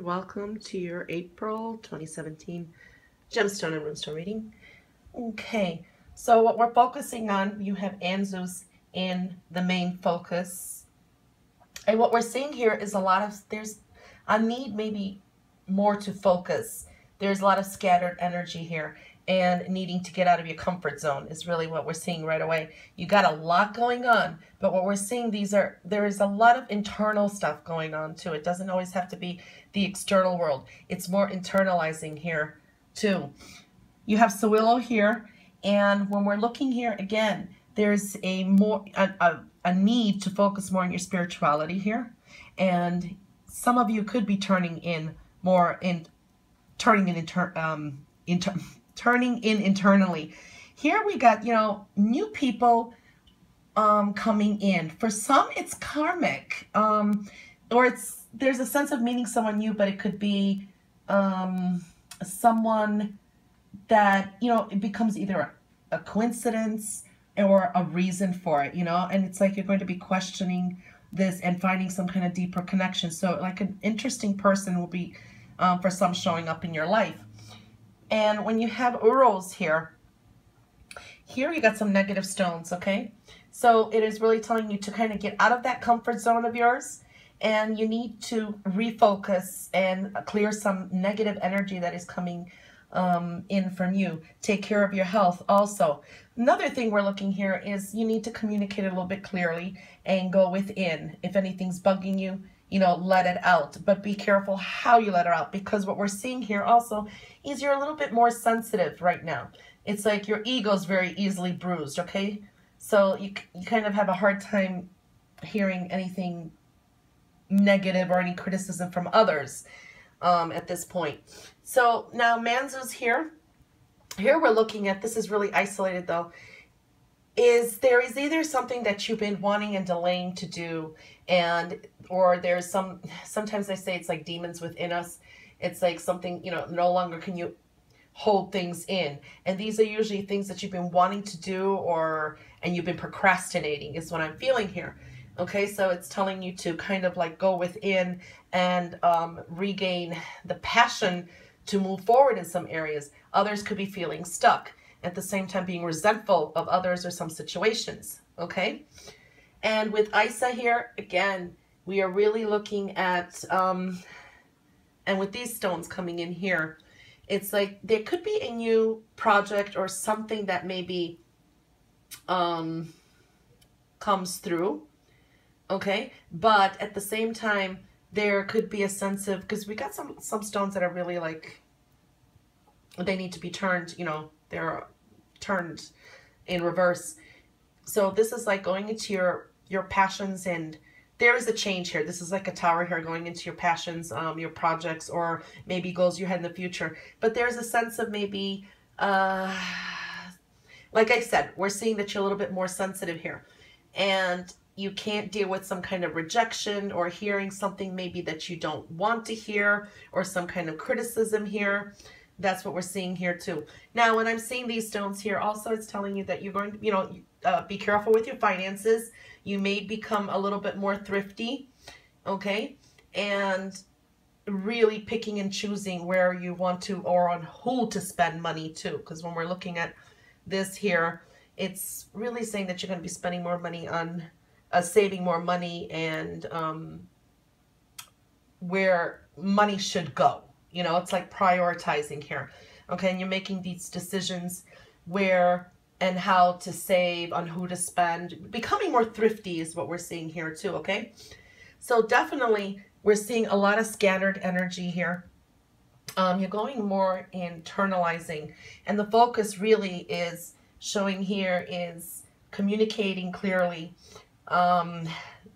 welcome to your April 2017 Gemstone and Runestone reading. Okay, so what we're focusing on, you have Anzus in the main focus. And what we're seeing here is there's a need maybe more to focus. There's a lot of scattered energy here, and needing to get out of your comfort zone is really what we're seeing right away. You got a lot going on, but what we're seeing, there is a lot of internal stuff going on too. It doesn't always have to be the external world. It's more internalizing here too. You have Sawillo here, and when we're looking here again, there's a need to focus more on your spirituality here, and some of you could be turning in internally. Here we got, new people coming in. For some, it's karmic, or there's a sense of meeting someone new, but it could be someone that, it becomes either a coincidence or a reason for it, and it's like you're going to be questioning this and finding some kind of deeper connection. So like an interesting person will be, for some, showing up in your life. And when you have Uros here you got some negative stones, okay? So it is really telling you to kind of get out of that comfort zone of yours, and you need to refocus and clear some negative energy that is coming in from you. Take care of your health also. Another thing we're looking here is you need to communicate a little bit clearly and go within. If anything's bugging you, let it out, but be careful how you let it out, because what we're seeing here also is you're a little bit more sensitive right now. It's like your ego's very easily bruised, okay? So you kind of have a hard time hearing anything negative or any criticism from others at this point. So now Manzu's here. Here we're looking at, this is really isolated though, there is either something that you've been wanting and delaying to do, or there's sometimes I say it's like demons within us. It's like something, no longer can you hold things in. And these are usually things that you've been wanting to do, and you've been procrastinating is what I'm feeling here. Okay, so it's telling you to kind of like go within and regain the passion to move forward in some areas. Others could be feeling stuck, at the same time being resentful of others or some situations, okay? And with Isa here, again, we are really looking at, and with these stones coming in here, it's like there could be a new project or something that maybe comes through, okay? But at the same time, there could be a sense of, because we got some stones that are really like, they need to be turned, they're turned in reverse. So this is like going into your passions, and there is a change here. This is like a tower here, going into your passions, your projects, or maybe goals you had in the future. But there's a sense of maybe, like I said, we're seeing that you're a little bit more sensitive here, and you can't deal with some kind of rejection or hearing something maybe that you don't want to hear, or some kind of criticism here. That's what we're seeing here too. Now, when I'm seeing these stones here, also it's telling you that you're going to, be careful with your finances. You may become a little bit more thrifty, okay? And really picking and choosing where you want to, or on who to spend money too. Because when we're looking at this here, it's really saying that you're going to be spending more money on saving more money, and where money should go. It's like prioritizing here, okay? And you're making these decisions where and how to save, on who to spend. Becoming more thrifty is what we're seeing here too, okay? So definitely we're seeing a lot of scattered energy here. You're going more internalizing, and the focus really is showing here is communicating clearly.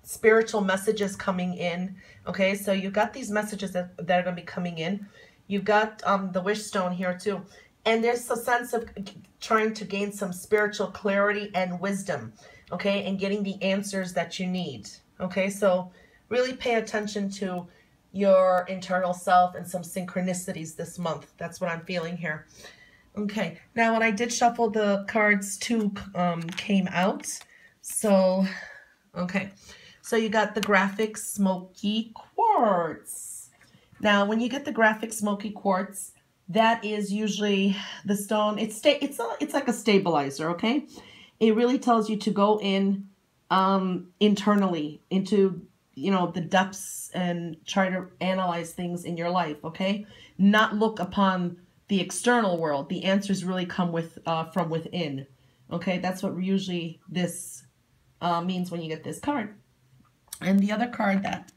Spiritual messages coming in, okay? So you've got these messages that are going to be coming in. You've got the wish stone here too, and there's a sense of trying to gain some spiritual clarity and wisdom, okay, and getting the answers that you need, okay? So really pay attention to your internal self and some synchronicities this month. That's what I'm feeling here. Okay, now when I did shuffle, the cards two came out. So okay, so you got the graphic smoky quartz. Now, when you get the graphic smoky quartz, that is usually the stone. It's like a stabilizer, okay? It really tells you to go in internally into, you know, the depths and try to analyze things in your life, okay? Not look upon the external world. The answers really come with from within, okay? That's what usually this means when you get this card. And the other card that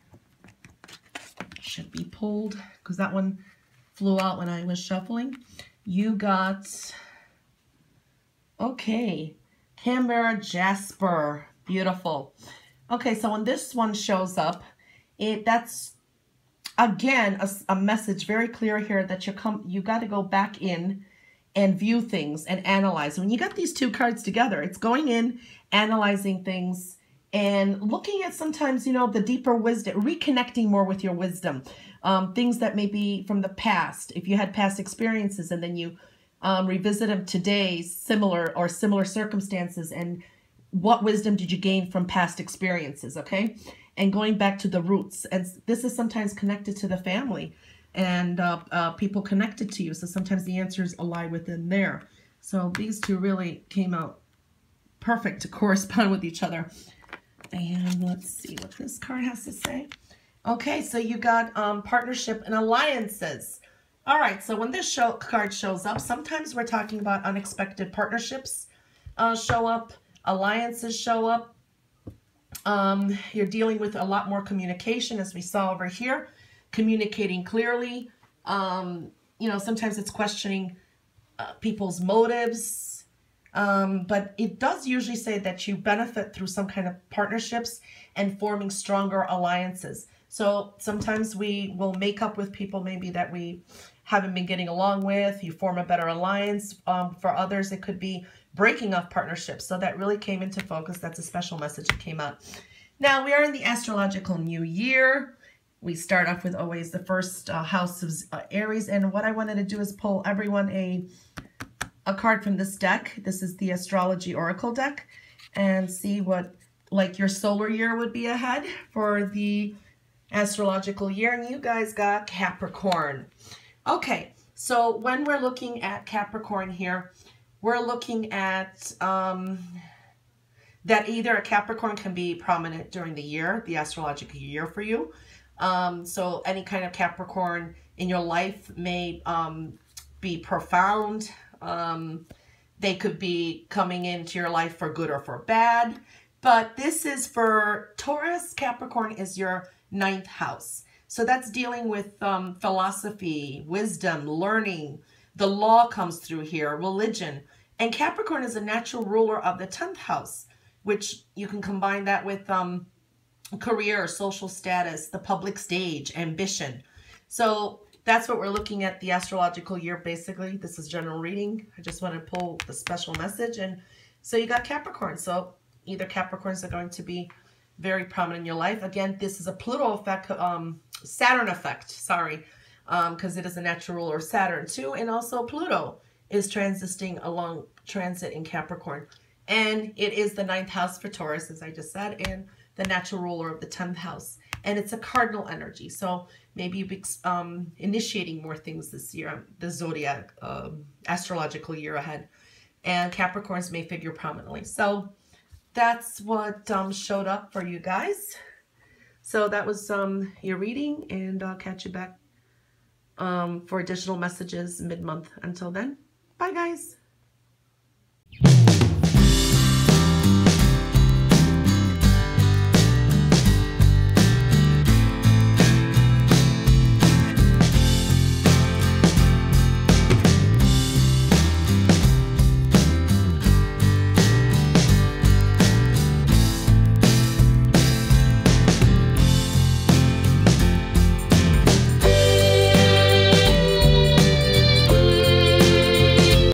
should be pulled, because that one flew out when I was shuffling, you got, okay, Canberra Jasper. Beautiful. Okay, so when this one shows up, that's again a message very clear here that you got to go back in and view things and analyze. When you got these two cards together, it's going in, analyzing things, and looking at sometimes, you know, the deeper wisdom, reconnecting more with your wisdom, things that may be from the past. If you had past experiences and then you revisit them today, similar circumstances, and what wisdom did you gain from past experiences, okay? And going back to the roots. And this is sometimes connected to the family and people connected to you. So sometimes the answers lie within there. So these two really came out perfect to correspond with each other. And let's see what this card has to say. Okay, so you got partnership and alliances. All right, so when this card shows up, sometimes we're talking about unexpected partnerships show up, alliances show up. You're dealing with a lot more communication, as we saw over here, communicating clearly. You know, sometimes it's questioning people's motives. But it does usually say that you benefit through some kind of partnerships and forming stronger alliances. So sometimes we will make up with people maybe that we haven't been getting along with. You form a better alliance. For others, it could be breaking off partnerships. So that really came into focus. That's a special message that came out. Now, we are in the astrological new year. We start off with always the first house of Aries. And what I wanted to do is pull everyone a card from this deck. This is the Astrology Oracle deck, and see what like your solar year would be ahead for the astrological year. And you guys got Capricorn. Okay, so when we're looking at Capricorn here, we're looking at that either a Capricorn can be prominent during the year, the astrological year for you. So any kind of Capricorn in your life may be profound. They could be coming into your life for good or for bad. But this is for Taurus. Capricorn is your 9th house. So that's dealing with philosophy, wisdom, learning. The law comes through here, religion. And Capricorn is a natural ruler of the 10th house, which you can combine that with career, social status, the public stage, ambition. So that's what we're looking at the astrological year, basically. This is general reading. I just want to pull the special message. And so you got Capricorn. So either Capricorns are going to be very prominent in your life. Again, this is a Pluto effect, Saturn effect, sorry, because it is a natural ruler of Saturn too. And also Pluto is transit in Capricorn. And it is the 9th house for Taurus, as I just said, and the natural ruler of the 10th house. And it's a cardinal energy. So maybe you'll be initiating more things this year, the zodiac astrological year ahead. And Capricorns may figure prominently. So that's what showed up for you guys. So that was your reading, and I'll catch you back for additional messages mid-month. Until then, bye guys.